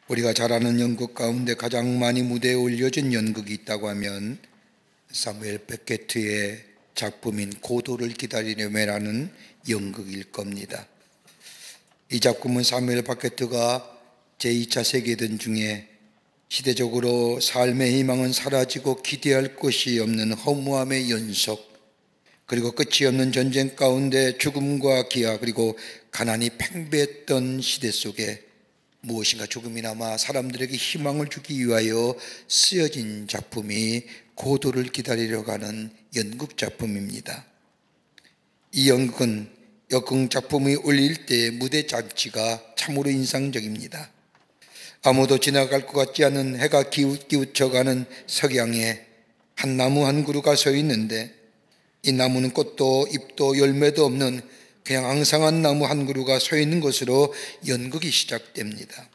우리가 잘 아는 연극 가운데 가장 많이 무대에 올려진 연극이 있다고 하면 사무엘 베케트의 작품인 고도를 기다리려매라는 연극일 겁니다. 이 작품은 사무엘 베케트가 제2차 세계대전 중에 시대적으로 삶의 희망은 사라지고 기대할 것이 없는 허무함의 연속, 그리고 끝이 없는 전쟁 가운데 죽음과 기아 그리고 가난이 팽배했던 시대 속에 무엇인가 조금이나마 사람들에게 희망을 주기 위하여 쓰여진 작품이 고도를 기다리려 가는 연극 작품입니다. 이 연극은 역극 작품이 올릴 때 무대 장치가 참으로 인상적입니다. 아무도 지나갈 것 같지 않은 해가 기우쳐가는 석양에 한 나무 한 그루가 서 있는데, 이 나무는 꽃도 잎도 열매도 없는 그냥 앙상한 나무 한 그루가 서 있는 것으로 연극이 시작됩니다.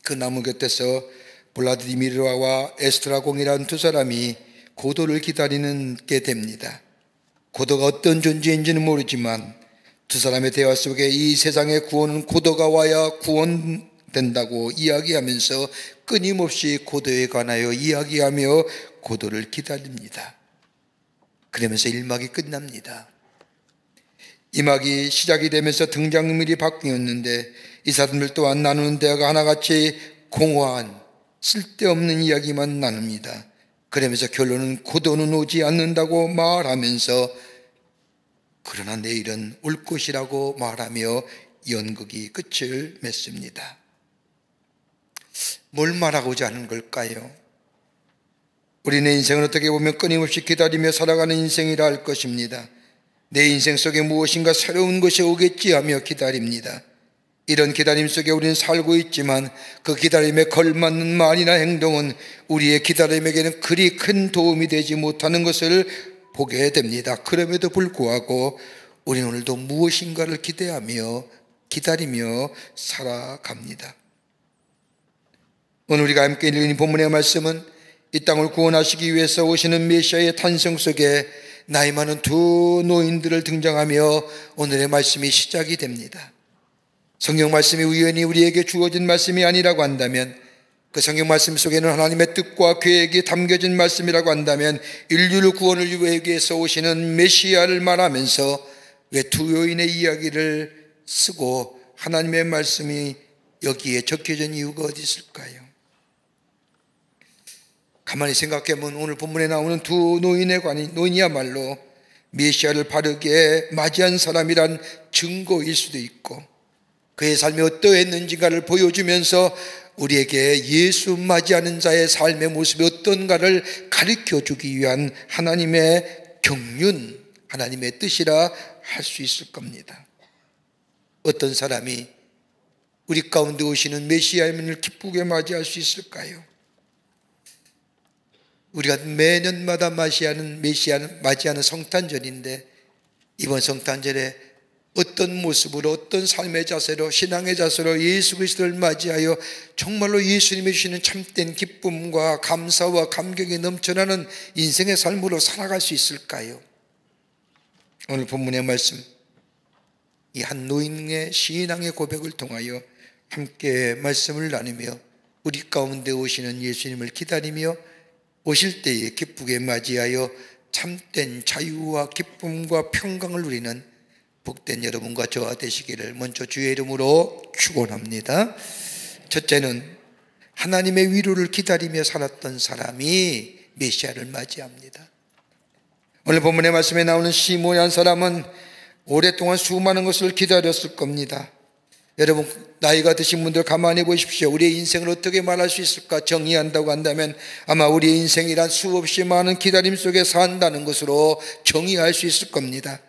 그 나무 곁에서 블라디미르와 에스트라공이라는 두 사람이 고도를 기다리게 됩니다. 고도가 어떤 존재인지는 모르지만 두 사람의 대화 속에 이 세상의 구원은 고도가 와야 구원된다고 이야기하면서 끊임없이 고도에 관하여 이야기하며 고도를 기다립니다. 그러면서 1막이 끝납니다. 2막이 시작이 되면서 등장인물이 바뀌었는데 이 사람들 또한 나누는 대화가 하나같이 공허한 쓸데없는 이야기만 나눕니다. 그러면서 결론은 고도는 오지 않는다고 말하면서 그러나 내일은 올 것이라고 말하며 연극이 끝을 맺습니다. 뭘 말하고자 하는 걸까요? 우리의 인생은 어떻게 보면 끊임없이 기다리며 살아가는 인생이라 할 것입니다. 내 인생 속에 무엇인가 새로운 것이 오겠지 하며 기다립니다. 이런 기다림 속에 우리는 살고 있지만 그 기다림에 걸맞는 말이나 행동은 우리의 기다림에게는 그리 큰 도움이 되지 못하는 것을 보게 됩니다. 그럼에도 불구하고 우리는 오늘도 무엇인가를 기대하며 기다리며 살아갑니다. 오늘 우리가 함께 읽은 본문의 말씀은 이 땅을 구원하시기 위해서 오시는 메시아의 탄생 속에 나이 많은 두 노인들을 등장하며 오늘의 말씀이 시작이 됩니다. 성경 말씀이 우연히 우리에게 주어진 말씀이 아니라고 한다면, 그 성경 말씀 속에는 하나님의 뜻과 계획이 담겨진 말씀이라고 한다면 인류를 구원을 위해서 오시는 메시아를 말하면서 왜 두 여인의 이야기를 쓰고 하나님의 말씀이 여기에 적혀진 이유가 어디 있을까요? 가만히 생각해보면 오늘 본문에 나오는 두 노인이야말로 메시아를 바르게 맞이한 사람이란 증거일 수도 있고, 그의 삶이 어떠했는지가를 보여주면서 우리에게 예수 맞이하는 자의 삶의 모습이 어떤가를 가르쳐주기 위한 하나님의 경륜, 하나님의 뜻이라 할 수 있을 겁니다. 어떤 사람이 우리 가운데 오시는 메시아님을 기쁘게 맞이할 수 있을까요? 우리가 매년마다 맞이하는 성탄절인데, 이번 성탄절에 어떤 모습으로, 어떤 삶의 자세로, 신앙의 자세로 예수 그리스도를 맞이하여 정말로 예수님이 주시는 참된 기쁨과 감사와 감격이 넘쳐나는 인생의 삶으로 살아갈 수 있을까요? 오늘 본문의 말씀, 이 한 노인의 신앙의 고백을 통하여 함께 말씀을 나누며 우리 가운데 오시는 예수님을 기다리며 오실 때에 기쁘게 맞이하여 참된 자유와 기쁨과 평강을 누리는 복된 여러분과 저와 되시기를 먼저 주의 이름으로 축원합니다. 첫째는 하나님의 위로를 기다리며 살았던 사람이 메시아를 맞이합니다. 오늘 본문의 말씀에 나오는 시몬이라는 사람은 오랫동안 수많은 것을 기다렸을 겁니다. 여러분, 나이가 드신 분들 가만히 보십시오. 우리의 인생을 어떻게 말할 수 있을까? 정의한다고 한다면 아마 우리의 인생이란 수없이 많은 기다림 속에 산다는 것으로 정의할 수 있을 겁니다.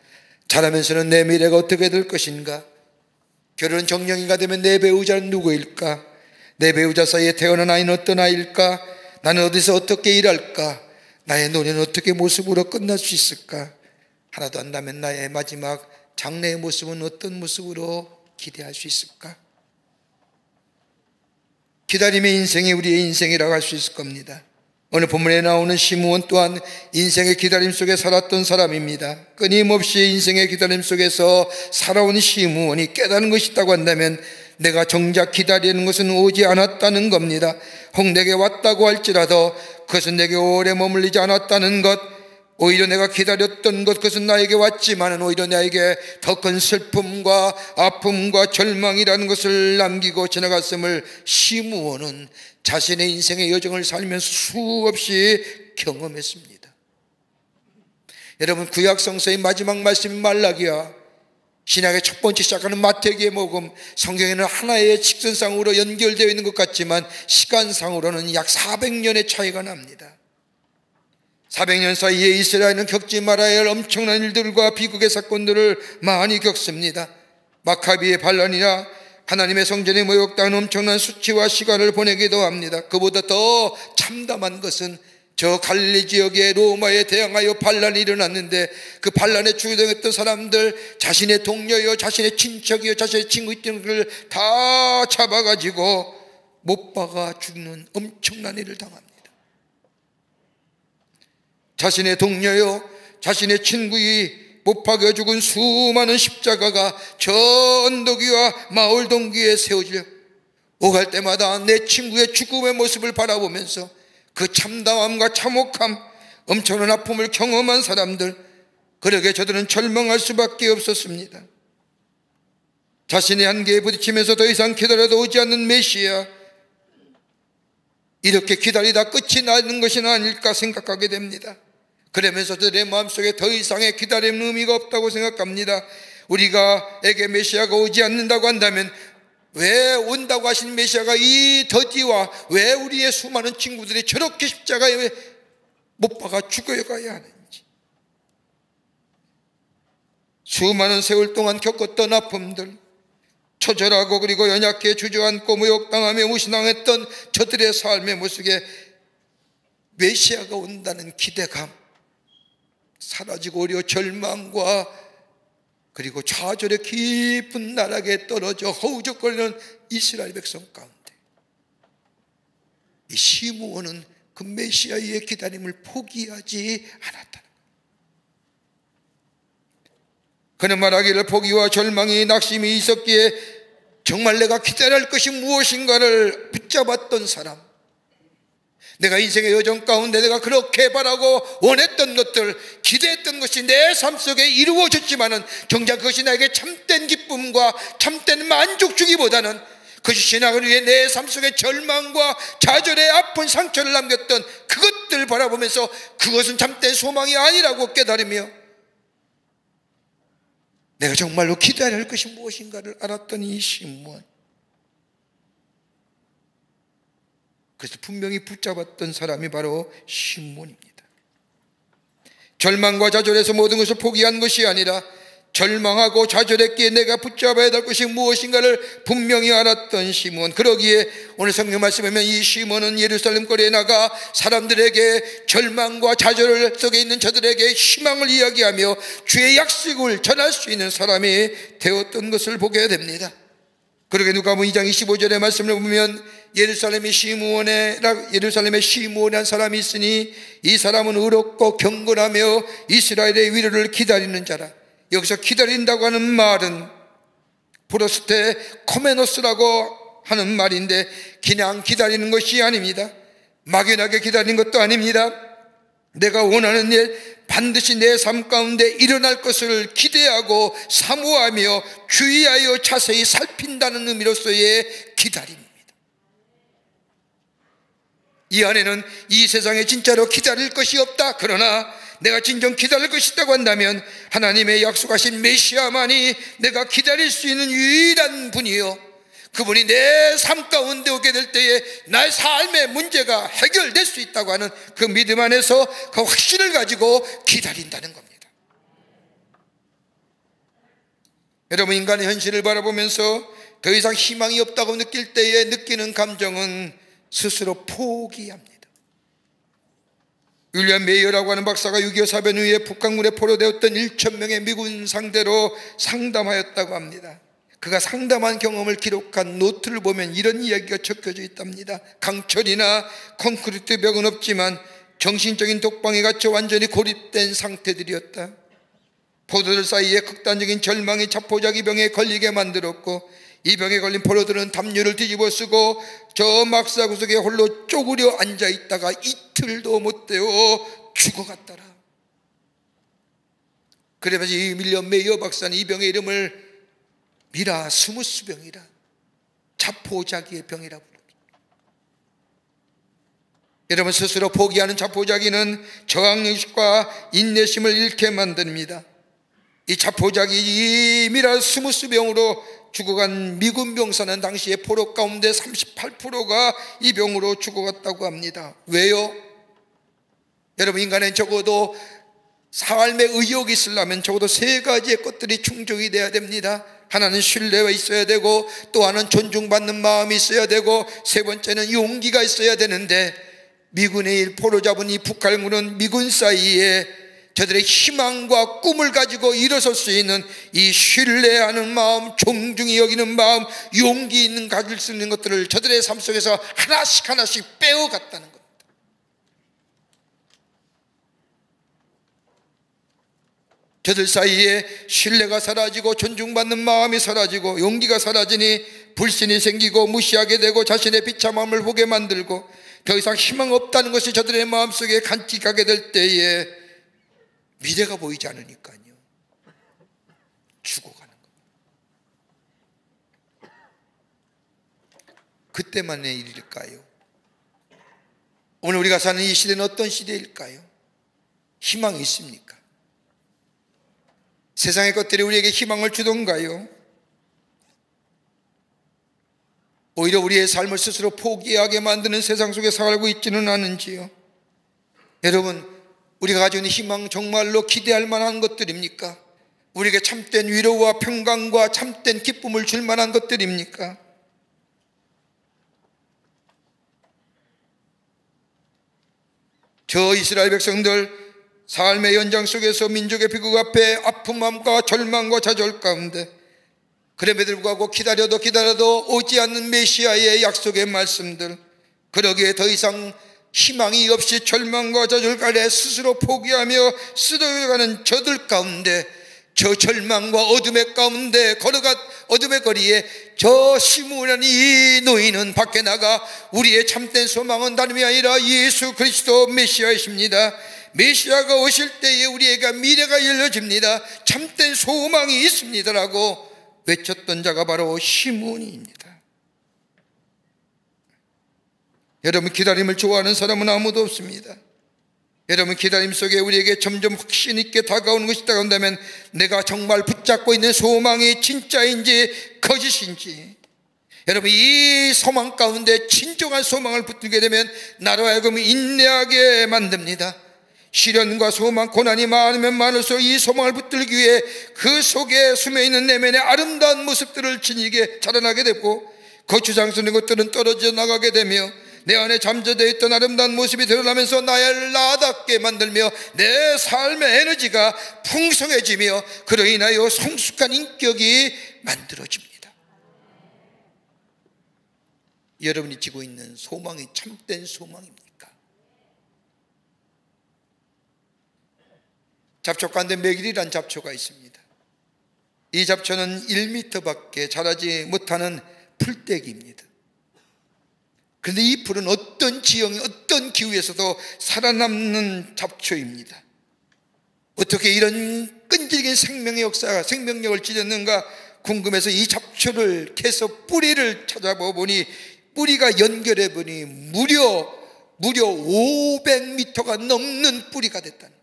자라면서는 내 미래가 어떻게 될 것인가? 결혼 정년이가 되면 내 배우자는 누구일까? 내 배우자 사이에 태어난 아이는 어떤 아이일까? 나는 어디서 어떻게 일할까? 나의 노년은 어떻게 모습으로 끝날 수 있을까? 하나도 안다면 나의 마지막 장래의 모습은 어떤 모습으로 기대할 수 있을까? 기다림의 인생이 우리의 인생이라고 할 수 있을 겁니다. 오늘 본문에 나오는 시므온 또한 인생의 기다림 속에 살았던 사람입니다. 끊임없이 인생의 기다림 속에서 살아온 시므온이 깨달은 것이 있다고 한다면 내가 정작 기다리는 것은 오지 않았다는 겁니다. 혹 내게 왔다고 할지라도 그것은 내게 오래 머물리지 않았다는 것, 오히려 내가 기다렸던 것, 그것은 나에게 왔지만 오히려 나에게 더 큰 슬픔과 아픔과 절망이라는 것을 남기고 지나갔음을 시므온은 자신의 인생의 여정을 살면서 수없이 경험했습니다. 여러분, 구약 성서의 마지막 말씀인 말라기야, 신약의 첫 번째 시작하는 마태복음, 성경에는 하나의 직선상으로 연결되어 있는 것 같지만 시간상으로는 약 400년의 차이가 납니다. 400년 사이에 이스라엘은 겪지 말아야 할 엄청난 일들과 비극의 사건들을 많이 겪습니다. 마카비의 반란이나 하나님의 성전에 모욕당한 엄청난 수치와 시간을 보내기도 합니다. 그보다 더 참담한 것은 저 갈릴리 지역의 로마에 대항하여 반란이 일어났는데 그 반란에 주동했던 사람들, 자신의 동료요, 자신의 친척이요, 자신의 친구들을 다 잡아가지고 못 박아 죽는 엄청난 일을 당합니다. 자신의 동료요, 자신의 친구이 못 박여 죽은 수많은 십자가가 저 언덕 위와 마을 동기에 세워지려 오갈 때마다 내 친구의 죽음의 모습을 바라보면서 그 참담함과 참혹함, 엄청난 아픔을 경험한 사람들, 그러게 저들은 절망할 수밖에 없었습니다. 자신의 한계에 부딪히면서 더 이상 기다려도 오지 않는 메시아, 이렇게 기다리다 끝이 나는 것이 아닐까 생각하게 됩니다. 그러면서 저들의 마음속에 더 이상의 기다림은 의미가 없다고 생각합니다. 우리가에게 메시아가 오지 않는다고 한다면 왜 온다고 하신 메시아가 이 더디와 왜 우리의 수많은 친구들이 저렇게 십자가에 못 박아 죽어가야 하는지, 수많은 세월 동안 겪었던 아픔들, 처절하고 그리고 연약해 주저앉고 모욕당하며 무신앙했던 저들의 삶의 모습에 메시아가 온다는 기대감 사라지고 오히려 절망과 그리고 좌절의 깊은 나락에 떨어져 허우적거리는 이스라엘 백성 가운데 이 시므온은 그 메시아의 기다림을 포기하지 않았다는 거예요. 그는 말하기를 포기와 절망이 낙심이 있었기에 정말 내가 기다려야 할 것이 무엇인가를 붙잡았던 사람, 내가 인생의 여정 가운데 내가 그렇게 바라고 원했던 것들, 기대했던 것이 내 삶 속에 이루어졌지만은 정작 그것이 나에게 참된 기쁨과 참된 만족 주기보다는 그것이 신앙을 위해 내 삶 속에 절망과 좌절의 아픈 상처를 남겼던 그것들을 바라보면서 그것은 참된 소망이 아니라고 깨달으며 내가 정말로 기다려야 할 것이 무엇인가를 알았던 이 시므온, 그래서 분명히 붙잡았던 사람이 바로 시므온입니다. 절망과 좌절에서 모든 것을 포기한 것이 아니라 절망하고 좌절했기에 내가 붙잡아야 될 것이 무엇인가를 분명히 알았던 시므온. 그러기에 오늘 성경 말씀에 보면 이 시므온은 예루살렘 거리에 나가 사람들에게 절망과 좌절 속에 있는 저들에게 희망을 이야기하며 주의 약속을 전할 수 있는 사람이 되었던 것을 보게 됩니다. 그러게 누가복음 2장 25절의 말씀을 보면 예루살렘의 시므온이라는 사람이 있으니 이 사람은 의롭고 경건하며 이스라엘의 위로를 기다리는 자라. 여기서 기다린다고 하는 말은 프로스테 코메노스라고 하는 말인데 그냥 기다리는 것이 아닙니다. 막연하게 기다리는 것도 아닙니다. 내가 원하는 일, 반드시 내 삶 가운데 일어날 것을 기대하고 사모하며 주의하여 자세히 살핀다는 의미로서의 기다림입니다. 이 안에는 이 세상에 진짜로 기다릴 것이 없다, 그러나 내가 진정 기다릴 것이 있다고 한다면 하나님의 약속하신 메시아만이 내가 기다릴 수 있는 유일한 분이요, 그분이 내 삶 가운데 오게 될 때에 나의 삶의 문제가 해결될 수 있다고 하는 그 믿음 안에서 그 확신을 가지고 기다린다는 겁니다. 여러분, 인간의 현실을 바라보면서 더 이상 희망이 없다고 느낄 때에 느끼는 감정은 스스로 포기합니다. 윌리엄 메이어라고 하는 박사가 6.25 사변 후에 북강물에 포로되었던 1,000명의 미군 상대로 상담하였다고 합니다. 그가 상담한 경험을 기록한 노트를 보면 이런 이야기가 적혀져 있답니다. 강철이나 콘크리트 벽은 없지만 정신적인 독방에 갇혀 완전히 고립된 상태들이었다. 포도들 사이에 극단적인 절망이 자포자기병에 걸리게 만들었고 이 병에 걸린 포로들은 담요를 뒤집어 쓰고 저 막사 구석에 홀로 쪼그려 앉아 있다가 이틀도 못 되어 죽어갔더라. 그러면서 이 윌리엄 메이어 박사는 이 병의 이름을 미라스무스 병이라, 자포자기의 병이라고 부릅니다. 여러분, 스스로 포기하는 자포자기는 저항의식과 인내심을 잃게 만듭니다. 이 자포자기, 이 미라스무스 병으로 죽어간 미군 병사는 당시에 포로 가운데 38%가 이 병으로 죽어갔다고 합니다. 왜요? 여러분, 인간은 적어도 삶의 의욕이 있으려면 적어도 세 가지의 것들이 충족이 돼야 됩니다. 하나는 신뢰가 있어야 되고, 또 하나는 존중받는 마음이 있어야 되고, 세 번째는 용기가 있어야 되는데, 미군의 포로 잡은 이 북한군은 미군 사이에 저들의 희망과 꿈을 가지고 일어설 수 있는 이 신뢰하는 마음, 존중이 여기는 마음, 용기 있는 가질 수 있는 것들을 저들의 삶 속에서 하나씩 하나씩 빼어갔다는 겁니다. 저들 사이에 신뢰가 사라지고 존중받는 마음이 사라지고 용기가 사라지니 불신이 생기고 무시하게 되고 자신의 비참함을 보게 만들고 더 이상 희망 없다는 것이 저들의 마음속에 간직하게 될 때에 미래가 보이지 않으니까요, 죽어가는 겁니다. 그때만의 일일까요? 오늘 우리가 사는 이 시대는 어떤 시대일까요? 희망이 있습니까? 세상의 것들이 우리에게 희망을 주던가요? 오히려 우리의 삶을 스스로 포기하게 만드는 세상 속에 살고 있지는 않은지요? 여러분, 우리가 가지고 있는 희망 정말로 기대할 만한 것들입니까? 우리에게 참된 위로와 평강과 참된 기쁨을 줄 만한 것들입니까? 저 이스라엘 백성들 삶의 연장 속에서 민족의 비극 앞에 아픔과 절망과 좌절 가운데 그럼에도 불구하고 기다려도 오지 않는 메시아의 약속의 말씀들, 그러기에 더 이상 희망이 없이 절망과 좌절 가운데 스스로 포기하며 쓰러져가는 저들 가운데, 저 절망과 어둠의 가운데 걸어가 어둠의 거리에 저 시무라는 이 노인은 밖에 나가 우리의 참된 소망은 다름이 아니라 예수 그리스도 메시아이십니다. 메시아가 오실 때에 우리에게 미래가 열려집니다. 참된 소망이 있습니다라고 외쳤던 자가 바로 시므온입니다. 여러분, 기다림을 좋아하는 사람은 아무도 없습니다. 여러분, 기다림 속에 우리에게 점점 확신 있게 다가오는 것이 다가온다면 내가 정말 붙잡고 있는 소망이 진짜인지 거짓인지, 여러분, 이 소망 가운데 진정한 소망을 붙들게 되면 나로 하여금 인내하게 만듭니다. 시련과 소망, 고난이 많으면 많을수록 이 소망을 붙들기 위해 그 속에 숨어있는 내면의 아름다운 모습들을 지니게 자라나게 되고, 거추장스러운 것들은 떨어져 나가게 되며 내 안에 잠재되어 있던 아름다운 모습이 드러나면서 나를 나답게 만들며 내 삶의 에너지가 풍성해지며 그로 인하여 성숙한 인격이 만들어집니다. 여러분이 지고 있는 소망이 참된 소망입니까? 잡초 가운데 매길이란 잡초가 있습니다. 이 잡초는 1m밖에 자라지 못하는 풀떼기입니다. 그런데 이 풀은 어떤 지형이 어떤 기후에서도 살아남는 잡초입니다. 어떻게 이런 끈질긴 생명의 역사가 생명력을 지녔는가 궁금해서 이 잡초를 캐서 뿌리를 찾아보니 뿌리가 연결해 보니 무려 500m가 넘는 뿌리가 됐다는 거예요.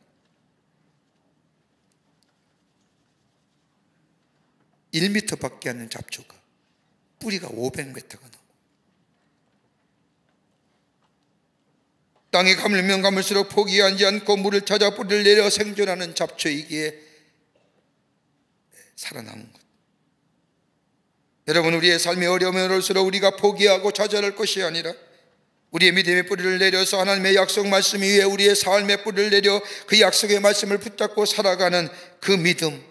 1m밖에 안 되는 잡초가 뿌리가 500m가 넘어. 땅에 가물면 가물수록 포기하지 않고 물을 찾아 뿌리를 내려 생존하는 잡초이기에 살아남은 것. 여러분, 우리의 삶이 어려우면 올수록 우리가 포기하고 좌절할 것이 아니라 우리의 믿음의 뿌리를 내려서 하나님의 약속 말씀 위에 우리의 삶의 뿌리를 내려 그 약속의 말씀을 붙잡고 살아가는 그 믿음,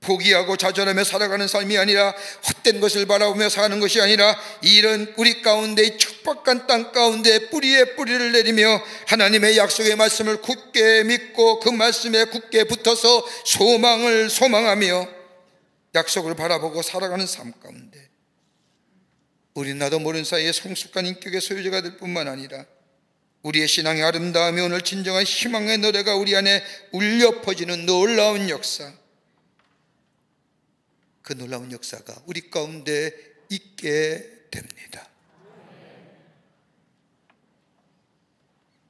포기하고 좌절하며 살아가는 삶이 아니라 헛된 것을 바라보며 사는 것이 아니라 이런 우리 가운데 이 척박한 땅 가운데 뿌리에 뿌리를 내리며 하나님의 약속의 말씀을 굳게 믿고 그 말씀에 굳게 붙어서 소망을 소망하며 약속을 바라보고 살아가는 삶 가운데 우리 나도 모르는 사이에 성숙한 인격의 소유자가 될 뿐만 아니라 우리의 신앙의 아름다움이 오늘 진정한 희망의 노래가 우리 안에 울려 퍼지는 놀라운 역사, 그 놀라운 역사가 우리 가운데 있게 됩니다.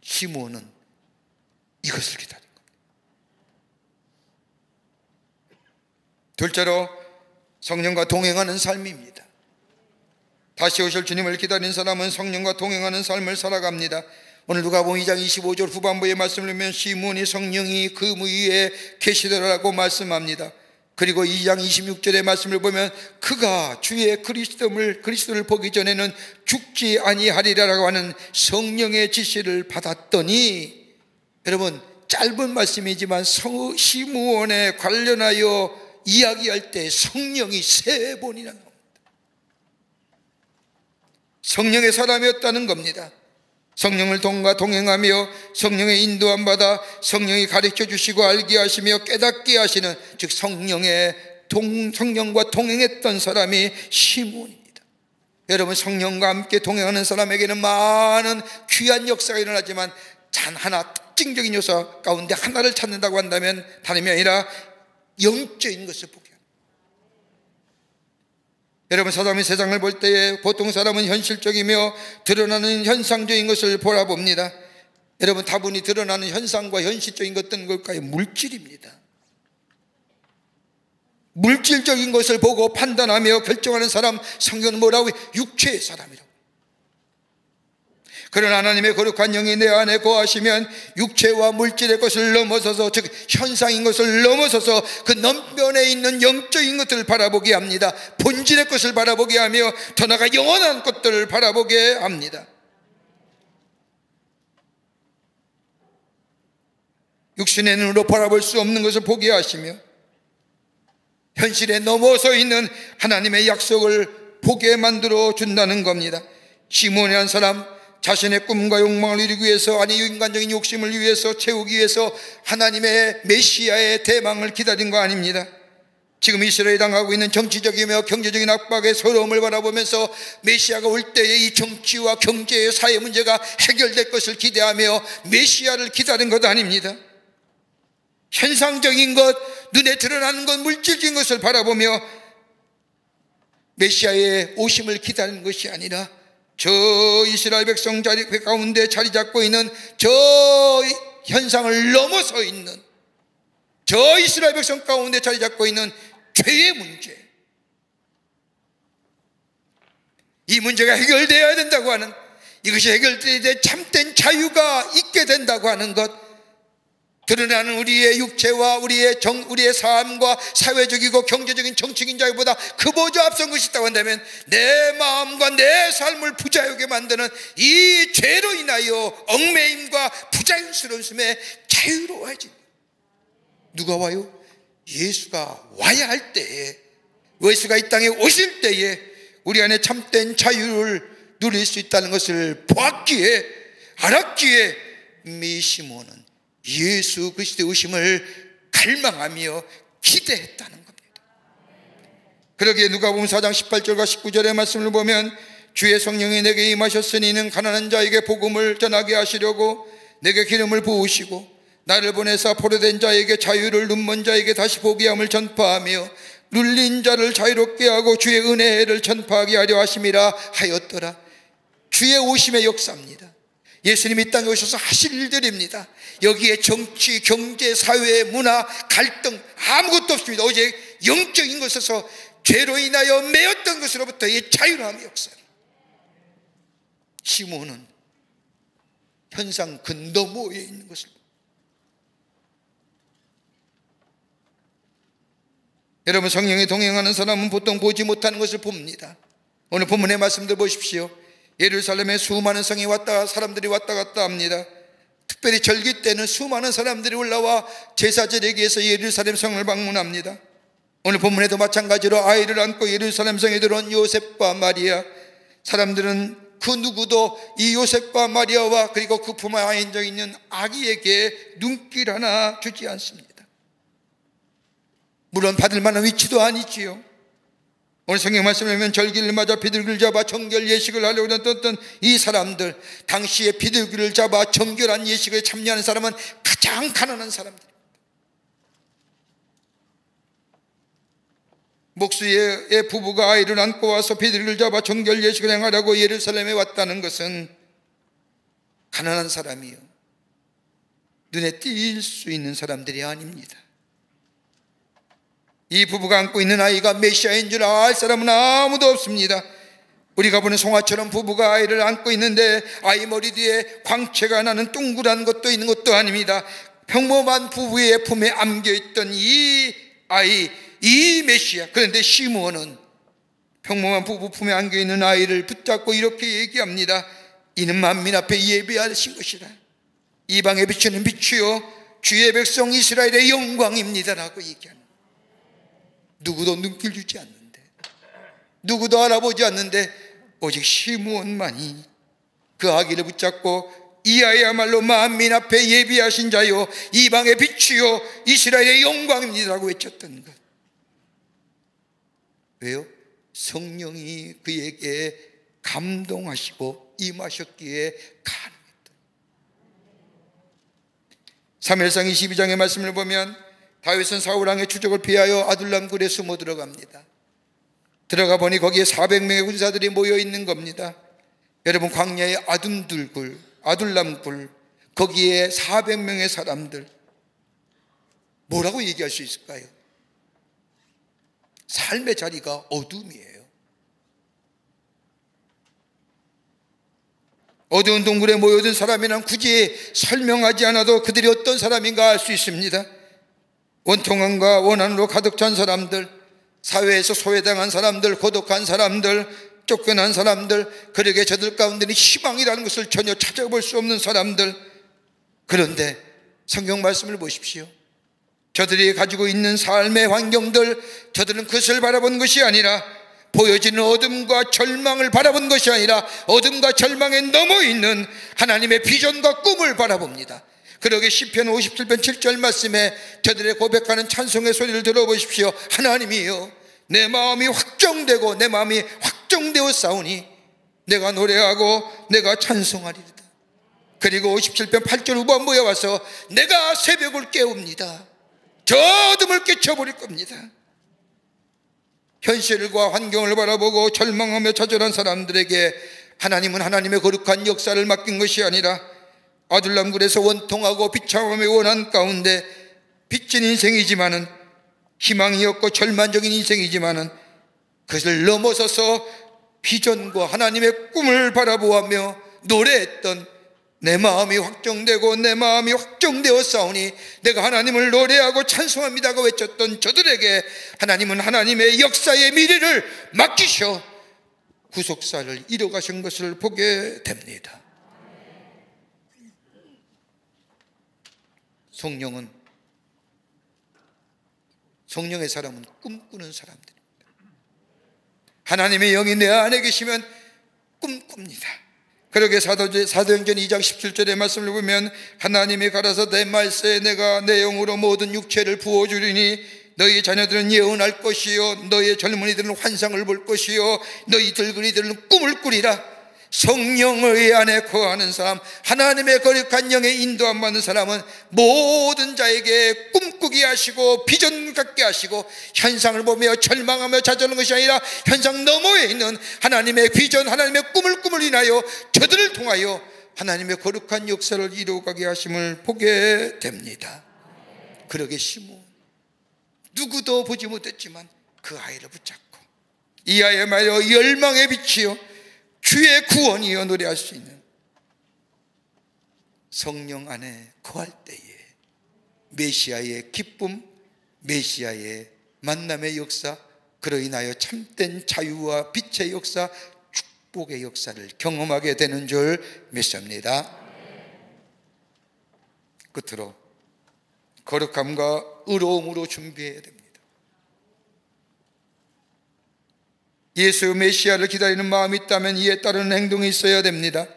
시므온은 이것을 기다린 겁니다. 둘째로 성령과 동행하는 삶입니다. 다시 오실 주님을 기다린 사람은 성령과 동행하는 삶을 살아갑니다. 오늘 누가복음 2장 25절 후반부의 말씀을 보면 시므온이 성령이 그 위에 계시더라고 말씀합니다. 그리고 2장 26절의 말씀을 보면 그가 주의 그리스도를 보기 전에는 죽지 아니하리라고 하는 성령의 지시를 받았더니, 여러분 짧은 말씀이지만 시므온에 관련하여 이야기할 때 성령이 3번이나 나옵니다. 성령의 사람이었다는 겁니다. 성령을 동행하며 성령의 인도함 받아 성령이 가르쳐 주시고 알게 하시며 깨닫게 하시는, 즉 성령과 동행했던 사람이 시므온입니다. 여러분, 성령과 함께 동행하는 사람에게는 많은 귀한 역사가 일어나지만 단 하나 특징적인 요소 가운데 하나를 찾는다고 한다면 다름이 아니라 영적인 것을 보게 합니다. 여러분, 사람이 세상을 볼 때에 보통 사람은 현실적이며 드러나는 현상적인 것을 보라봅니다. 여러분, 다분히 드러나는 현상과 현실적인 것은 뭘까요? 물질입니다. 물질적인 것을 보고 판단하며 결정하는 사람, 성경은 뭐라고 해요? 육체의 사람이라고. 그러나 하나님의 거룩한 영이 내 안에 거하시면 육체와 물질의 것을 넘어서서, 즉 현상인 것을 넘어서서 그 넘변에 있는 영적인 것들을 바라보게 합니다. 본질의 것을 바라보게 하며 더 나아가 영원한 것들을 바라보게 합니다. 육신의 눈으로 바라볼 수 없는 것을 보게 하시며 현실에 넘어서 있는 하나님의 약속을 보게 만들어 준다는 겁니다. 시므온이라는 사람, 자신의 꿈과 욕망을 이루기 위해서, 아니 인간적인 욕심을 위해서 채우기 위해서 하나님의 메시아의 대망을 기다린 거 아닙니다. 지금 이스라엘이 당하고 있는 정치적이며 경제적인 압박의 서러움을 바라보면서 메시아가 올 때에 이 정치와 경제의 사회 문제가 해결될 것을 기대하며 메시아를 기다린 것 아닙니다. 현상적인 것, 눈에 드러나는 것, 물질적인 것을 바라보며 메시아의 오심을 기다리는 것이 아니라 저 이스라엘 백성 가운데 자리 잡고 있는 저 현상을 넘어서 있는, 저 이스라엘 백성 가운데 자리 잡고 있는 죄의 문제, 이 문제가 해결되어야 된다고 하는, 이것이 해결될 때 참된 자유가 있게 된다고 하는 것, 드러나는 우리의 육체와 우리의 삶과 사회적이고 경제적인 정치적인 자유보다 그보다 앞선 것이 있다고 한다면 내 마음과 내 삶을 부자유하게 만드는 이 죄로 인하여 얽매임과 부자연스러움에 자유로워집니다. 누가 와요? 예수가 와야 할 때에, 예수가 이 땅에 오실 때에 우리 안에 참된 자유를 누릴 수 있다는 것을 보았기에, 알았기에 시므온은 예수 그리스도의 오심을 갈망하며 기대했다는 겁니다. 그러기에 누가복음 4장 18절과 19절의 말씀을 보면 주의 성령이 내게 임하셨으니 이는 가난한 자에게 복음을 전하게 하시려고 내게 기름을 부으시고 나를 보내사 포로된 자에게 자유를, 눈먼 자에게 다시 보게 함을 전파하며 눌린 자를 자유롭게 하고 주의 은혜를 전파하게 하려 하심이라 하였더라. 주의 오심의 역사입니다. 예수님이 이 땅에 오셔서 하실 일들입니다. 여기에 정치, 경제, 사회, 문화, 갈등 아무것도 없습니다. 오직 영적인 것에서 죄로 인하여 매였던 것으로부터의 자유함의 역사. 시므온은 현상 근더모에 있는 것을, 여러분, 성령에 동행하는 사람은 보통 보지 못하는 것을 봅니다. 오늘 본문의 말씀들 보십시오. 예루살렘에 수많은 성이 사람들이 왔다 갔다 합니다. 특별히 절기 때는 수많은 사람들이 올라와 제사 지내기 위해서 예루살렘 성을 방문합니다. 오늘 본문에도 마찬가지로 아이를 안고 예루살렘 성에 들어온 요셉과 마리아, 사람들은 그 누구도 이 요셉과 마리아와 그리고 그 품 안에 있는 아기에게 눈길 하나 주지 않습니다. 물론 받을 만한 위치도 아니지요. 오늘 성경 말씀을 보면 절기를 맞아 비둘기를 잡아 정결 예식을 하려고 했던 이 사람들, 당시에 비둘기를 잡아 정결한 예식에 참여하는 사람은 가장 가난한 사람들. 목수의 부부가 아이를 안고 와서 비둘기를 잡아 정결 예식을 행하려고 예루살렘에 왔다는 것은 가난한 사람이요, 눈에 띌 수 있는 사람들이 아닙니다. 이 부부가 안고 있는 아이가 메시아인 줄 알 사람은 아무도 없습니다. 우리가 보는 송아처럼 부부가 아이를 안고 있는데 아이 머리 뒤에 광채가 나는 동그란 것도 있는 것도 아닙니다. 평범한 부부의 품에 안겨있던 이 아이, 이 메시아. 그런데 시므온은 평범한 부부 품에 안겨있는 아이를 붙잡고 이렇게 얘기합니다. 이는 만민 앞에 예비하신 것이라. 이방에 비추는 빛이요 주의 백성 이스라엘의 영광입니다 라고 얘기합니다. 누구도 눈길 주지 않는데, 누구도 알아보지 않는데 오직 시므온만이 그 아기를 붙잡고 이 아이야말로 만민 앞에 예비하신 자요 이방의 빛이요 이스라엘의 영광입니다라고 외쳤던 것. 왜요? 성령이 그에게 감동하시고 임하셨기에 가능했다. 사무엘상 22장의 말씀을 보면 다윗은 사울왕의 추적을 피하여 아둘람 굴에 숨어 들어갑니다. 들어가 보니 거기에 400명의 군사들이 모여 있는 겁니다. 여러분, 광야의 아둔둘굴, 아둘람굴, 거기에 400명의 사람들, 뭐라고 얘기할 수 있을까요? 삶의 자리가 어둠이에요. 어두운 동굴에 모여든 사람이란 굳이 설명하지 않아도 그들이 어떤 사람인가 알 수 있습니다. 원통함과 원한으로 가득 찬 사람들, 사회에서 소외당한 사람들, 고독한 사람들, 쫓겨난 사람들, 그러게 저들 가운데는 희망이라는 것을 전혀 찾아볼 수 없는 사람들. 그런데 성경 말씀을 보십시오. 저들이 가지고 있는 삶의 환경들, 저들은 그것을 바라본 것이 아니라, 보여지는 어둠과 절망을 바라본 것이 아니라 어둠과 절망에 넘어있는 하나님의 비전과 꿈을 바라봅니다. 그러게 시편 57편 7절 말씀에 저들의 고백하는 찬송의 소리를 들어보십시오. 하나님이여, 내 마음이 확정되고 내 마음이 확정되어 싸우니 내가 노래하고 내가 찬송하리이다. 그리고 57편 8절 후반부에 와서 내가 새벽을 깨웁니다. 저 어둠을 깨쳐버릴 겁니다. 현실과 환경을 바라보고 절망하며 좌절한 사람들에게 하나님은 하나님의 거룩한 역사를 맡긴 것이 아니라 아둘람굴에서 원통하고 비참함의 원한 가운데 빚진 인생이지만은, 희망이 없고 절망적인 인생이지만은, 그것을 넘어서서 비전과 하나님의 꿈을 바라보며 노래했던, 내 마음이 확정되고 내 마음이 확정되어 싸우니 내가 하나님을 노래하고 찬송합니다고 외쳤던 저들에게 하나님은 하나님의 역사의 미래를 맡기셔 구속사를 이뤄가신 것을 보게 됩니다. 성령의 사람은 꿈꾸는 사람들입니다. 하나님의 영이 내 안에 계시면 꿈꿉니다. 그러게 사도행전 2장 17절의 말씀을 보면 하나님이 가라사 내 말세에 내가 내 영으로 모든 육체를 부어주리니 너희 자녀들은 예언할 것이요 너희 젊은이들은 환상을 볼 것이요 너희 늙은이들은 꿈을 꾸리라. 성령의 안에 거하는 사람, 하나님의 거룩한 영에 인도함 받는 사람은 모든 자에게 꿈꾸게 하시고 비전 갖게 하시고 현상을 보며 절망하며 좌절하는 것이 아니라 현상 너머에 있는 하나님의 비전, 하나님의 꿈을 인하여 저들을 통하여 하나님의 거룩한 역사를 이루어가게 하심을 보게 됩니다. 그러게 시므온, 누구도 보지 못했지만 그 아이를 붙잡고 이 아이야말로 열망의 빛이요 주의 구원이여 노래할 수 있는, 성령 안에 거할 때에 메시아의 기쁨, 메시아의 만남의 역사, 그로 인하여 참된 자유와 빛의 역사, 축복의 역사를 경험하게 되는 줄 믿습니다. 끝으로 거룩함과 의로움으로 준비해야 됩니다. 예수 메시아를 기다리는 마음이 있다면 이에 따르는 행동이 있어야 됩니다.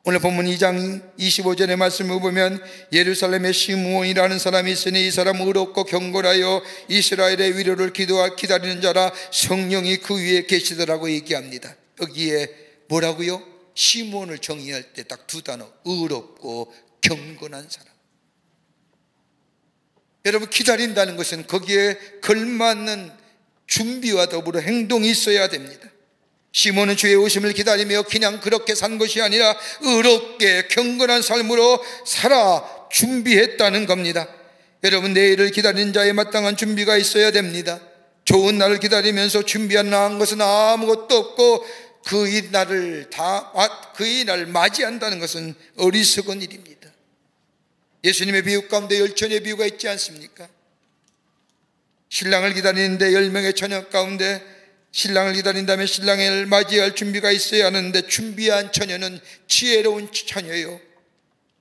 오늘 본문 2장 25절의 말씀을 보면 예루살렘에 시므온이라는 사람이 있으니 이 사람은 의롭고 경건하여 이스라엘의 위로를 기다리는 자라 성령이 그 위에 계시더라고 얘기합니다. 여기에 뭐라고요? 시므온을 정의할 때 딱 두 단어, 의롭고 경건한 사람. 여러분, 기다린다는 것은 거기에 걸맞는 준비와 더불어 행동이 있어야 됩니다. 시몬은 주의 오심을 기다리며 그냥 그렇게 산 것이 아니라 의롭게 경건한 삶으로 살아 준비했다는 겁니다. 여러분, 내일을 기다리는 자에 마땅한 준비가 있어야 됩니다. 좋은 날을 기다리면서 준비 안 한 것은 아무것도 없고 그 날을 맞이한다는 것은 어리석은 일입니다. 예수님의 비유 가운데 열처녀의 비유가 있지 않습니까? 신랑을 기다리는데 10명의 처녀 가운데 신랑을 기다린다면 신랑을 맞이할 준비가 있어야 하는데 준비한 처녀는 지혜로운 처녀요,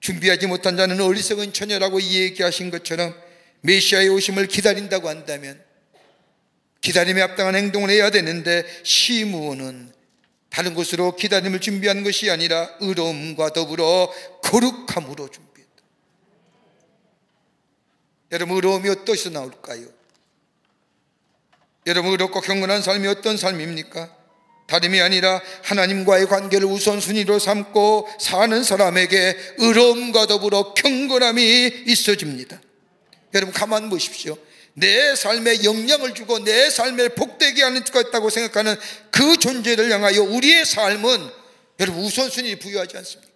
준비하지 못한 자는 어리석은 처녀라고 얘기하신 것처럼 메시아의 오심을 기다린다고 한다면 기다림에 합당한 행동을 해야 되는데 시므온은 다른 곳으로 기다림을 준비한 것이 아니라 의로움과 더불어 거룩함으로 준비했다. 여러분, 의로움이 어디서 나올까요? 여러분, 의롭고 경건한 삶이 어떤 삶입니까? 다름이 아니라 하나님과의 관계를 우선순위로 삼고 사는 사람에게 의로움과 더불어 경건함이 있어집니다. 여러분, 가만 보십시오. 내 삶에 영향을 주고 내 삶에 복되게 하는 것 같다고 생각하는 그 존재를 향하여 우리의 삶은 여러분 우선순위 부여하지 않습니까?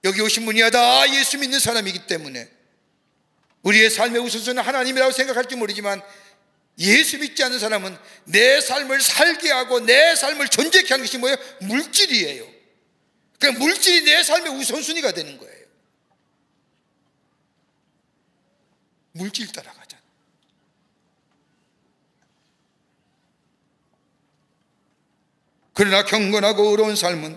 여기 오신 분이 다 예수 믿는 사람이기 때문에 우리의 삶의 우선순위는 하나님이라고 생각할지 모르지만 예수 믿지 않는 사람은 내 삶을 살게 하고 내 삶을 존재케 하는 것이 뭐예요? 물질이에요. 그러니까 물질이 내 삶의 우선순위가 되는 거예요. 물질 따라가잖아. 그러나 경건하고 의로운 삶은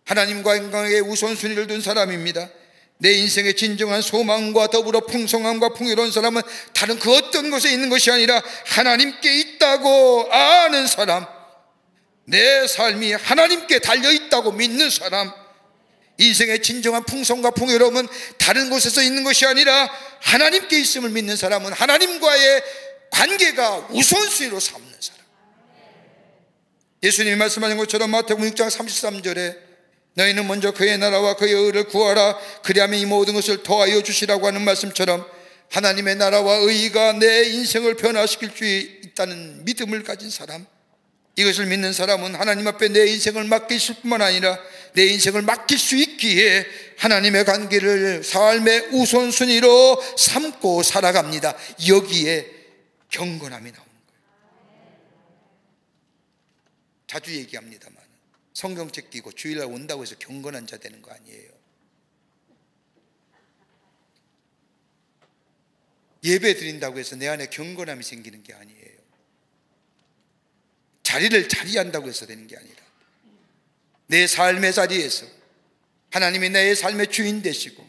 하나님과의 관계에 우선순위를 둔 사람입니다. 내 인생의 진정한 소망과 더불어 풍성함과 풍요로운 사람은 다른 그 어떤 곳에 있는 것이 아니라 하나님께 있다고 아는 사람, 내 삶이 하나님께 달려있다고 믿는 사람, 인생의 진정한 풍성과 풍요로움은 다른 곳에서 있는 것이 아니라 하나님께 있음을 믿는 사람은 하나님과의 관계가 우선순위로 삼는 사람. 예수님이 말씀하신 것처럼 마태복음 6장 33절에 너희는 먼저 그의 나라와 그의 의를 구하라 그리하면 이 모든 것을 더하여 주시라고 하는 말씀처럼 하나님의 나라와 의가 내 인생을 변화시킬 수 있다는 믿음을 가진 사람, 이것을 믿는 사람은 하나님 앞에 내 인생을 맡길 뿐만 아니라 내 인생을 맡길 수 있기에 하나님의 관계를 삶의 우선순위로 삼고 살아갑니다. 여기에 경건함이 나오는 거예요. 자주 얘기합니다만 성경책 끼고 주일날 온다고 해서 경건한 자 되는 거 아니에요. 예배 드린다고 해서 내 안에 경건함이 생기는 게 아니에요. 자리를 자리한다고 해서 되는 게 아니라 내 삶의 자리에서 하나님이 나의 삶의 주인 되시고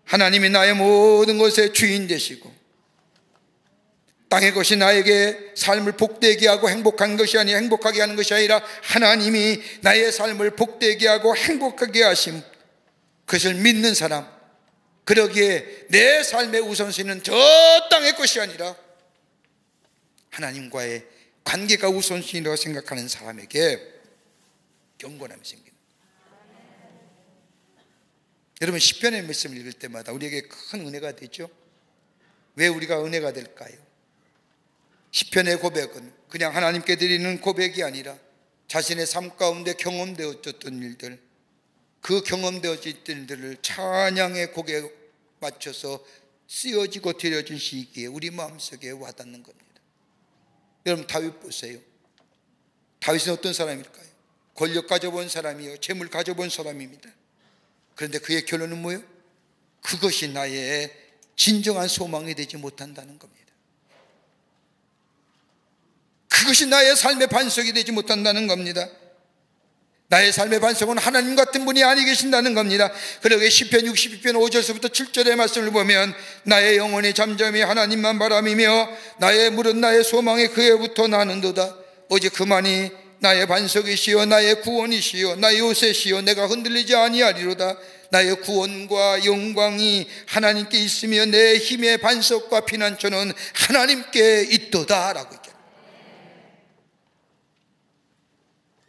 하나님이 나의 모든 것의 주인 되시고 땅의 것이 나에게 삶을 복되게 하고 행복한 것이 아니라 행복하게 하는 것이 아니라 하나님이 나의 삶을 복되게 하고 행복하게 하심, 그것을 믿는 사람, 그러기에 내 삶의 우선순위는 저 땅의 것이 아니라 하나님과의 관계가 우선순위라고 생각하는 사람에게 경건함이 생깁니다. 여러분, 시편의 말씀을 읽을 때마다 우리에게 큰 은혜가 되죠. 왜 우리가 은혜가 될까요? 시편의 고백은 그냥 하나님께 드리는 고백이 아니라 자신의 삶 가운데 경험되어졌던 일들, 그 경험되어졌던 일들을 찬양의 곡에 맞춰서 쓰여지고 드려진 시기에 우리 마음속에 와닿는 겁니다. 여러분, 다윗 보세요. 다윗은 어떤 사람일까요? 권력 가져본 사람이요, 재물 가져본 사람입니다. 그런데 그의 결론은 뭐예요? 그것이 나의 진정한 소망이 되지 못한다는 겁니다. 그것이 나의 삶의 반석이 되지 못한다는 겁니다. 나의 삶의 반석은 하나님 같은 분이 아니 계신다는 겁니다. 그러기에 시편 62편 5절서부터 7절의 말씀을 보면 나의 영혼이 잠잠히 하나님만 바라미며 나의 물은 나의 소망이 그에부터 나는도다. 오직 그만이 나의 반석이시여 나의 구원이시여 나의 요새시여 내가 흔들리지 아니하리로다. 나의 구원과 영광이 하나님께 있으며 내 힘의 반석과 피난처는 하나님께 있도다 라고 얘기합니다.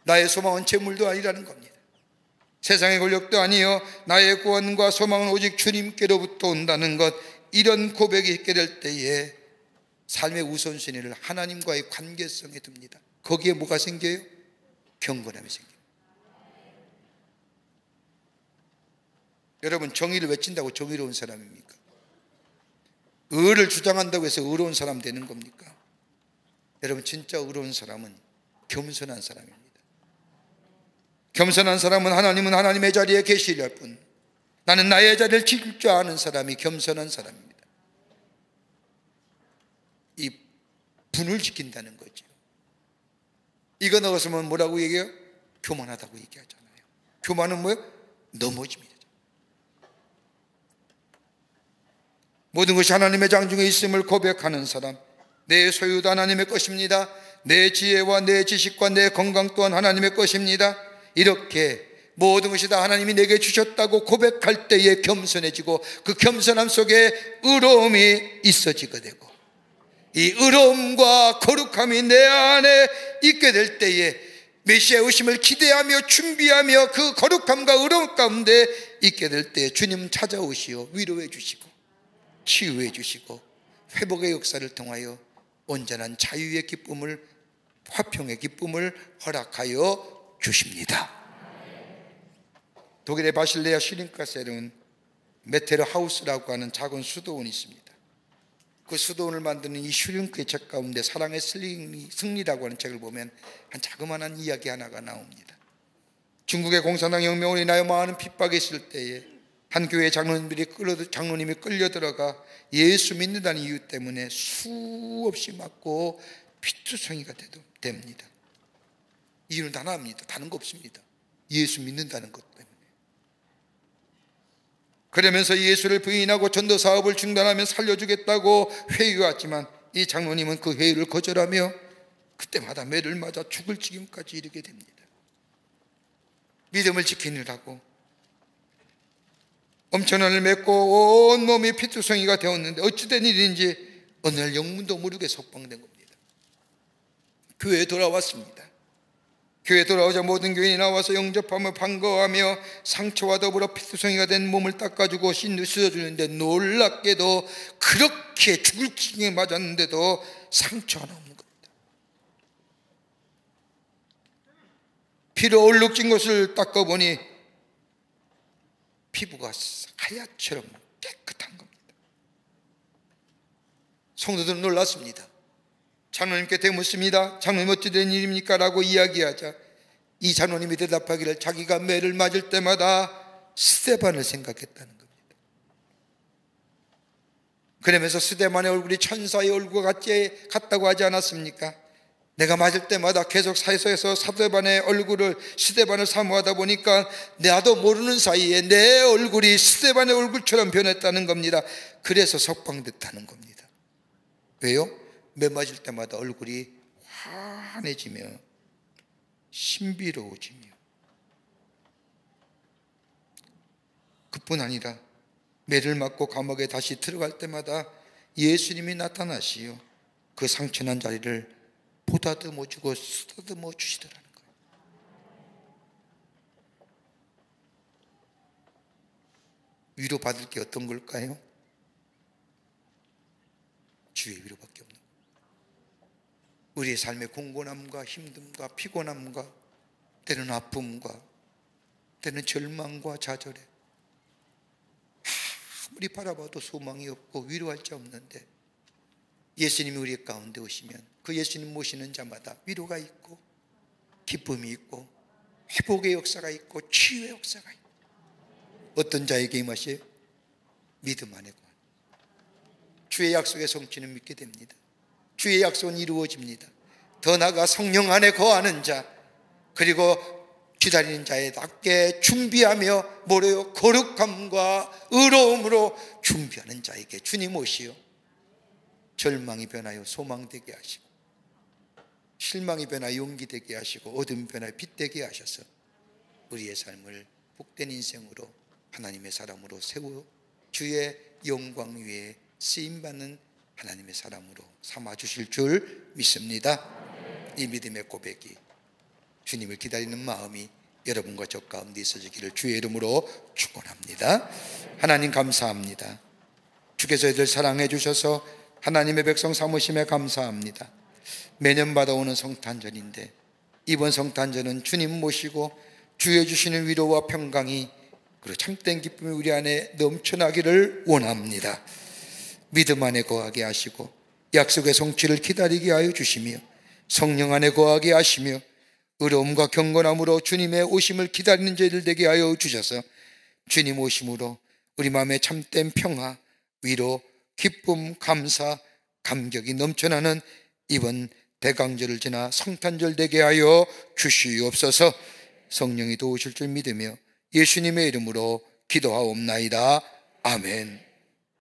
나의 소망은 재물도 아니라는 겁니다. 세상의 권력도 아니요 나의 구원과 소망은 오직 주님께로부터 온다는 것, 이런 고백이 있게 될 때에 삶의 우선순위를 하나님과의 관계성에 둡니다. 거기에 뭐가 생겨요? 경건함이 생겨요. 여러분, 정의를 외친다고 정의로운 사람입니까? 의를 주장한다고 해서 의로운 사람 되는 겁니까? 여러분, 진짜 의로운 사람은 겸손한 사람입니다. 겸손한 사람은 하나님은 하나님의 자리에 계시려 할 뿐, 나는 나의 자리를 지킬 줄 아는 사람이 겸손한 사람입니다. 이 분을 지킨다는 거죠. 이거 나왔으면 뭐라고 얘기해요? 교만하다고 얘기하잖아요. 교만은 뭐예요? 넘어집니다. 모든 것이 하나님의 장중에 있음을 고백하는 사람, 내 소유도 하나님의 것입니다. 내 지혜와 내 지식과 내 건강 또한 하나님의 것입니다. 이렇게 모든 것이 다 하나님이 내게 주셨다고 고백할 때에 겸손해지고, 그 겸손함 속에 의로움이 있어지게 되고, 이 의로움과 거룩함이 내 안에 있게 될 때에 메시아의 오심을 기대하며 준비하며 그 거룩함과 의로움 가운데 있게 될 때에 주님 찾아오시어 위로해 주시고 치유해 주시고 회복의 역사를 통하여 온전한 자유의 기쁨을, 화평의 기쁨을 허락하여 주십니다. 독일의 바실레아 슈링가셀은 메테르 하우스라고 하는 작은 수도원이 있습니다. 그 수도원을 만드는 이 슈링크의 책 가운데 사랑의 승리라고 하는 책을 보면 한 자그마한 이야기 하나가 나옵니다. 중국의 공산당 혁명으로 인하여 많은 핍박이 있을 때에 한 교회 장로님이 끌려 들어가 예수 믿는다는 이유 때문에 수없이 맞고 피투성이가 됩니다. 이유는 하나입니다. 다른 거 없습니다. 예수 믿는다는 것 때문에. 그러면서 예수를 부인하고 전도 사업을 중단하면 살려주겠다고 회유하지만 이 장로님은 그 회유를 거절하며 그때마다 매를 맞아 죽을 지경까지 이르게 됩니다. 믿음을 지키느라고 엄청난을 맺고 온몸이 피투성이가 되었는데 어찌된 일인지 어느 날 영문도 모르게 석방된 겁니다. 교회에 돌아왔습니다. 교회에 돌아오자 모든 교인이 나와서 영접하며 반가워하며 상처와 더불어 피투성이가 된 몸을 닦아주고 씻어주는데, 놀랍게도 그렇게 죽을 지경에 맞았는데도 상처가 없는 겁니다. 피로 얼룩진 것을 닦아보니 피부가 하얗처럼 깨끗한 겁니다. 성도들은 놀랐습니다. 장로님께 대묻습니다. 장로님 어찌 된 일입니까? 라고 이야기하자 이 장로님이 대답하기를 자기가 매를 맞을 때마다 스데반을 생각했다는 겁니다. 그러면서 스데반의 얼굴이 천사의 얼굴과 같다고 하지 않았습니까? 내가 맞을 때마다 계속 사에서 스데반의 스데반을 사모하다 보니까 나도 모르는 사이에 내 얼굴이 스데반의 얼굴처럼 변했다는 겁니다. 그래서 석방됐다는 겁니다. 왜요? 매 맞을 때마다 얼굴이 환해지며 신비로워지며, 그뿐 아니라 매를 맞고 감옥에 다시 들어갈 때마다 예수님이 나타나시어 그 상처난 자리를 보다듬어 주고 쓰다듬어 주시더라는 거예요. 위로받을 게 어떤 걸까요? 주의 위로밖에 없는 거예요. 우리의 삶의 공고함과 힘듦과 피곤함과 때로는 아픔과 때로는 절망과 좌절에 아무리 바라봐도 소망이 없고 위로할 자 없는데, 예수님이 우리 가운데 오시면 그 예수님 모시는 자마다 위로가 있고 기쁨이 있고 회복의 역사가 있고 치유의 역사가 있고, 어떤 자에게 임하시에요? 믿음 안에 구원. 주의 약속의 성취는 믿게 됩니다. 주의 약속은 이루어집니다. 더 나아가 성령 안에 거하는 자, 그리고 기다리는 자에답게 준비하며 뭐래요? 거룩함과 의로움으로 준비하는 자에게 주님 오시어 절망이 변하여 소망되게 하시고 실망이 변화 용기 되게 하시고 어둠이 변화 빛 되게 하셔서 우리의 삶을 복된 인생으로 하나님의 사람으로 세워 주의 영광 위에 쓰임받는 하나님의 사람으로 삼아주실 줄 믿습니다. 이 믿음의 고백이 주님을 기다리는 마음이 여러분과 저 가운데 있어지기를 주의 이름으로 축원합니다. 하나님 감사합니다. 주께서 이들 사랑해 주셔서 하나님의 백성 삼으심에 감사합니다. 매년 받아오는 성탄절인데 이번 성탄절은 주님 모시고 주여 주시는 위로와 평강이 그리고 참된 기쁨이 우리 안에 넘쳐나기를 원합니다. 믿음 안에 거하게 하시고 약속의 성취를 기다리게 하여 주시며 성령 안에 거하게 하시며 의로움과 경건함으로 주님의 오심을 기다리는 저희들 되게 하여 주셔서 주님 오심으로 우리 마음에 참된 평화, 위로, 기쁨, 감사, 감격이 넘쳐나는 이번 대강절을 지나 성탄절 되게 하여 주시옵소서. 성령이 도우실 줄 믿으며 예수님의 이름으로 기도하옵나이다. 아멘.